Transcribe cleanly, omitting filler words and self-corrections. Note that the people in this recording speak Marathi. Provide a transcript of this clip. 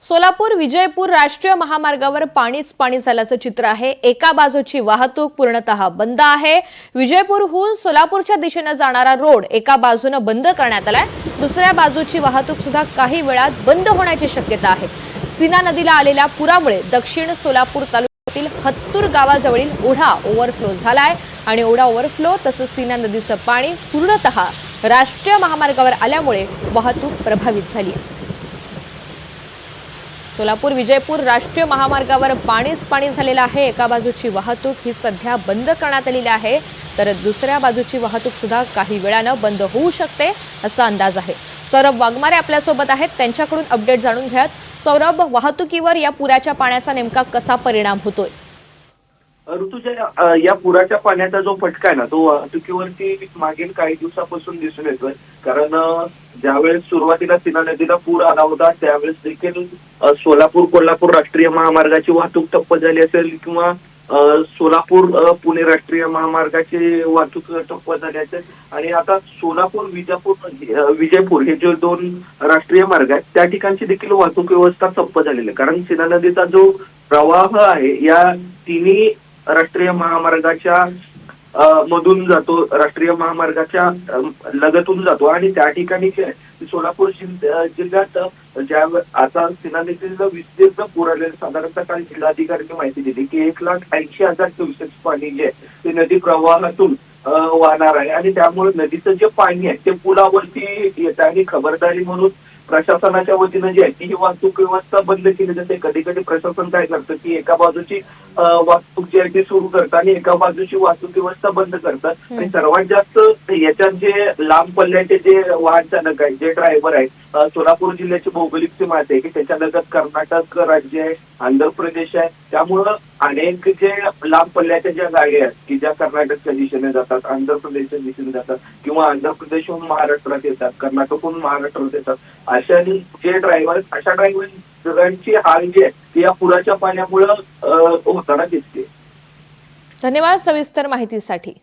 सोलापूर विजयपूर राष्ट्रीय महामार्गावर पाणीच पाणी झाल्याचं चित्र आहे। एका बाजूची वाहतूक पूर्णतः बंद आहे। विजयपूरहून सोलापूरच्या दिशेने जाणारा रोड एका बाजूने बंद करण्यात आलाय, दुसऱ्या बाजूची वाहतूक सुद्धा काही वेळात बंद होण्याची शक्यता आहे। सीना नदीला आलेल्या पुरामुळे दक्षिण सोलापूर तालुक्यातील हत्तूर गावाजवळील ओढा ओव्हरफ्लो झालाय आणि ओढा ओव्हरफ्लो तसंच सीना नदीचं पाणी पूर्णतः राष्ट्रीय महामार्गावर आल्यामुळे वाहतूक प्रभावित झाली आहे। सोलापूर विजयपूर राष्ट्रीय महामार्गावर पाणीच पाणी झालेलं आहे। एका बाजूची वाहतूक ही सध्या बंद करण्यात आलेली आहे, तर दुसऱ्या बाजूची वाहतूक सुद्धा काही वेळानं बंद होऊ शकते असा अंदाज आहे। सौरभ वाघमारे आपल्या सोबत आहेत, त्यांच्याकडून अपडेट जाणून घ्यात। सौरभ, वाहतुकीवर या पुराच्या पाण्याचा नेमका कसा परिणाम होतोय? ऋतुजा, या पुराच्या पाण्याचा जो फटका आहे ना, तो वाहतुकीवरती मागील काही दिवसापासून दिसून येतोय। कारण ज्यावेळेस सुरुवातीला सीना नदीला पूर आला होता त्यावेळेस देखील सोलापूर कोल्हापूर राष्ट्रीय महामार्गाची वाहतूक ठप्प झाली असेल किंवा सोलापूर पुणे राष्ट्रीय महामार्गाची वाहतूक ठप्प झाली असेल आणि आता सोलापूर विजयपूर हे जे दोन राष्ट्रीय मार्ग आहेत त्या ठिकाणची देखील वाहतूक व्यवस्था ठप्प झालेली आहे। कारण सीना नदीचा जो प्रवाह आहे या तिन्ही राष्ट्रीय महामार्गाच्या मधून जातो, राष्ट्रीय महामार्गाच्या लगतून जातो आणि त्या ठिकाणी सोलापूर जिल्ह्यात ज्या आता सीना नदीचं विस्तीर्ण पूर आलेलं, साधारणतः काल जिल्हाधिकाऱ्यांनी माहिती दिली की 1,80,000 क्युसेक्स पाणी जे ते नदी प्रवाहातून वाहणार आहे आणि त्यामुळे नदीचं जे पाणी आहे ते पुलावरती येत आहे आणि खबरदारी म्हणून प्रशासनाच्या वतीनं जी आहे ती ही वाहतूक व्यवस्था बंद केली जाते। कधी कधी प्रशासन काय करतं की एका बाजूची वाहतूक जी आहे ती सुरू करतात आणि एका बाजूची वाहतूक व्यवस्था बंद करतात आणि सर्वात जास्त याच्यात जे लांब पल्ल्याचे जे वाहन चालक आहेत, जे ड्रायव्हर आहेत, सोलापूर जिल्ह्याची भौगोलिक सीमा आहे की त्याच्या लगत कर्नाटक राज्य आहे, आंध्र प्रदेश आहे, त्यामुळं अनेक जे लांब पल्ल्याच्या ज्या गाड्या आहेत की ज्या कर्नाटकच्या दिशेने जातात, आंध्र प्रदेशच्या दिशेने जातात किंवा आंध्र प्रदेशहून महाराष्ट्रात येतात, कर्नाटकहून महाराष्ट्रात येतात, अशा जे ड्रायव्हर अशा ड्रायव्हरांची हाल जी आहे ती या पुराच्या पाण्यामुळे होताना दिसते। धन्यवाद सविस्तर माहितीसाठी।